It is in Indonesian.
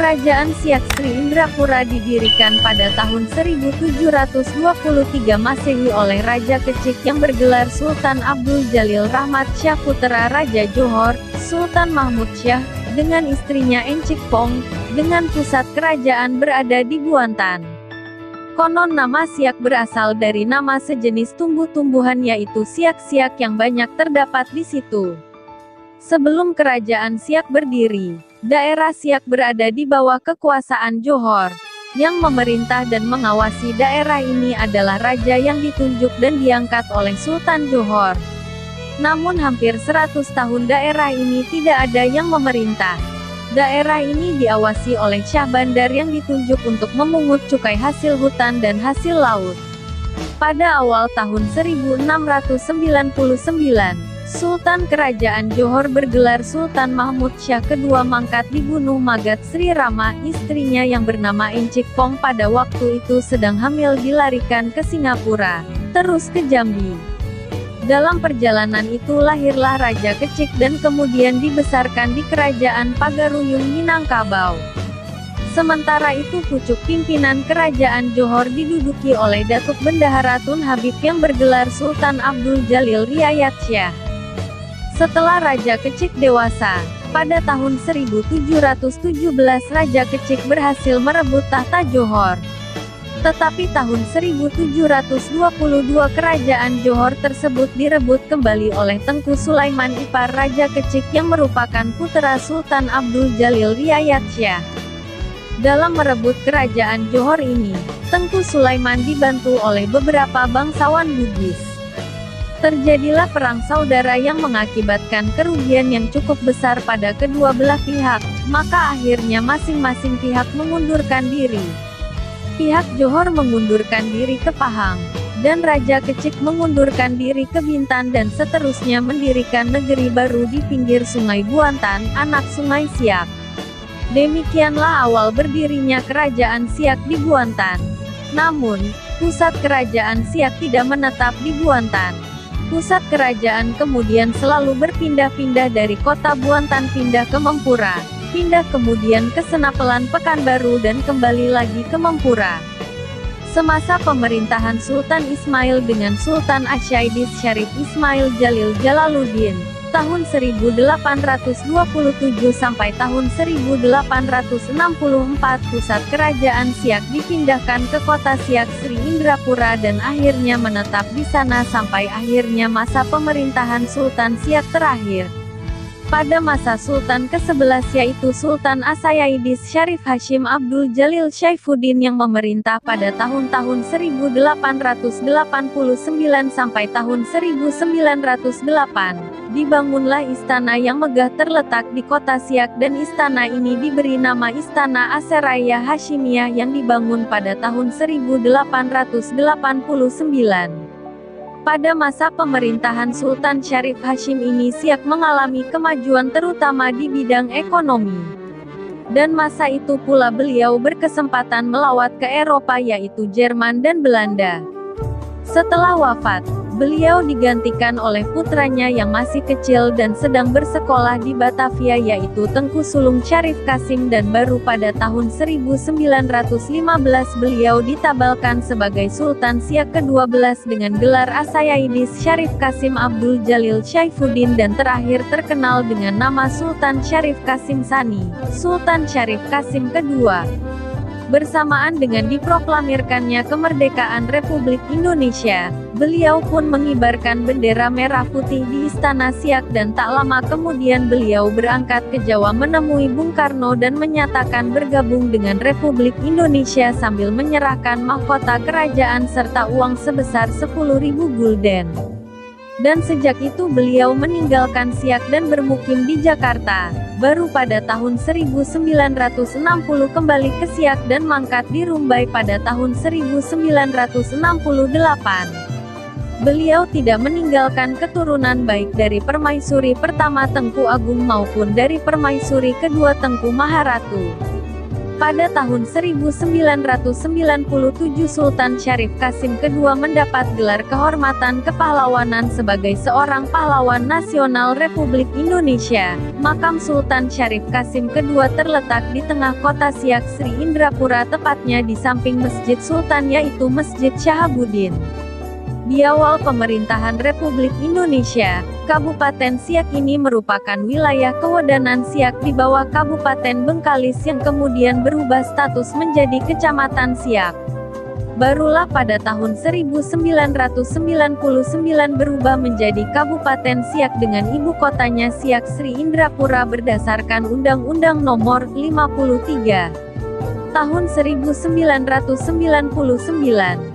Kerajaan Siak Sri Indrapura didirikan pada tahun 1723 Masehi oleh Raja Kecik yang bergelar Sultan Abdul Jalil Rahmat Syah putra Raja Johor, Sultan Mahmud Syah, dengan istrinya Encik Pong, dengan pusat kerajaan berada di Buantan. Konon nama Siak berasal dari nama sejenis tumbuh-tumbuhan yaitu siak-siak yang banyak terdapat di situ. Sebelum kerajaan Siak berdiri, daerah Siak berada di bawah kekuasaan Johor. Yang memerintah dan mengawasi daerah ini adalah raja yang ditunjuk dan diangkat oleh Sultan Johor. Namun hampir 100 tahun daerah ini tidak ada yang memerintah. Daerah ini diawasi oleh Syah Bandar yang ditunjuk untuk memungut cukai hasil hutan dan hasil laut. Pada awal tahun 1699, Sultan Kerajaan Johor bergelar Sultan Mahmud Syah kedua mangkat di Gunung Magat Sri Rama. Istrinya yang bernama Encik Pong pada waktu itu sedang hamil dilarikan ke Singapura, terus ke Jambi. Dalam perjalanan itu lahirlah Raja Kecik dan kemudian dibesarkan di Kerajaan Pagaruyung Minangkabau. Sementara itu pucuk pimpinan Kerajaan Johor diduduki oleh Datuk Bendahara Tun Habib yang bergelar Sultan Abdul Jalil Riayat Syah. Setelah Raja Kecik dewasa, pada tahun 1717 Raja Kecik berhasil merebut tahta Johor. Tetapi tahun 1722 kerajaan Johor tersebut direbut kembali oleh Tengku Sulaiman ipar Raja Kecik yang merupakan putra Sultan Abdul Jalil Riayat Syah. Dalam merebut kerajaan Johor ini, Tengku Sulaiman dibantu oleh beberapa bangsawan Bugis. Terjadilah perang saudara yang mengakibatkan kerugian yang cukup besar pada kedua belah pihak, maka akhirnya masing-masing pihak mengundurkan diri. Pihak Johor mengundurkan diri ke Pahang, dan Raja Kecik mengundurkan diri ke Bintan dan seterusnya mendirikan negeri baru di pinggir Sungai Buantan, anak Sungai Siak. Demikianlah awal berdirinya Kerajaan Siak di Buantan. Namun, pusat Kerajaan Siak tidak menetap di Buantan. Pusat kerajaan kemudian selalu berpindah-pindah dari kota Buantan pindah ke Mempura, pindah kemudian ke Senapelan Pekanbaru dan kembali lagi ke Mempura. Semasa pemerintahan Sultan Ismail dengan Sultan Asyaidis Syarif Ismail Jalil Jalaluddin, tahun 1827 sampai tahun 1864 pusat kerajaan Siak dipindahkan ke kota Siak Sri Indrapura dan akhirnya menetap di sana sampai akhirnya masa pemerintahan Sultan Siak terakhir. Pada masa Sultan ke-11 yaitu Sultan Asyaidis Syarif Hashim Abdul Jalil Syaifuddin yang memerintah pada tahun-tahun 1889 sampai tahun 1908. Dibangunlah istana yang megah terletak di kota Siak dan istana ini diberi nama Istana Aseraya Hashimiyah yang dibangun pada tahun 1889. Pada masa pemerintahan Sultan Syarif Hashim ini Siak mengalami kemajuan terutama di bidang ekonomi. Dan masa itu pula beliau berkesempatan melawat ke Eropa yaitu Jerman dan Belanda. Setelah wafat, beliau digantikan oleh putranya yang masih kecil dan sedang bersekolah di Batavia yaitu Tengku Sulung Syarif Kasim dan baru pada tahun 1915 beliau ditabalkan sebagai Sultan Siak ke-12 dengan gelar Asyaidis Syarif Kasim Abdul Jalil Syaifuddin dan terakhir terkenal dengan nama Sultan Syarif Kasim Sani, Sultan Syarif Kasim kedua. Bersamaan dengan diproklamirkannya kemerdekaan Republik Indonesia, beliau pun mengibarkan bendera merah putih di Istana Siak dan tak lama kemudian beliau berangkat ke Jawa menemui Bung Karno dan menyatakan bergabung dengan Republik Indonesia sambil menyerahkan mahkota kerajaan serta uang sebesar 10.000 gulden. Dan sejak itu beliau meninggalkan Siak dan bermukim di Jakarta. Baru pada tahun 1960 kembali ke Siak dan mangkat di Rumbai pada tahun 1968. Beliau tidak meninggalkan keturunan baik dari Permaisuri pertama Tengku Agung maupun dari Permaisuri kedua Tengku Maharatu. Pada tahun 1997 Sultan Syarif Qasim II mendapat gelar kehormatan kepahlawanan sebagai seorang pahlawan nasional Republik Indonesia. Makam Sultan Syarif Qasim II terletak di tengah kota Siak Sri Indrapura, tepatnya di samping Masjid Sultan yaitu Masjid Syahabuddin. Di awal pemerintahan Republik Indonesia, Kabupaten Siak ini merupakan wilayah kewedanan Siak di bawah Kabupaten Bengkalis yang kemudian berubah status menjadi Kecamatan Siak. Barulah pada tahun 1999 berubah menjadi Kabupaten Siak dengan ibu kotanya Siak Sri Indrapura berdasarkan Undang-Undang Nomor 53 Tahun 1999.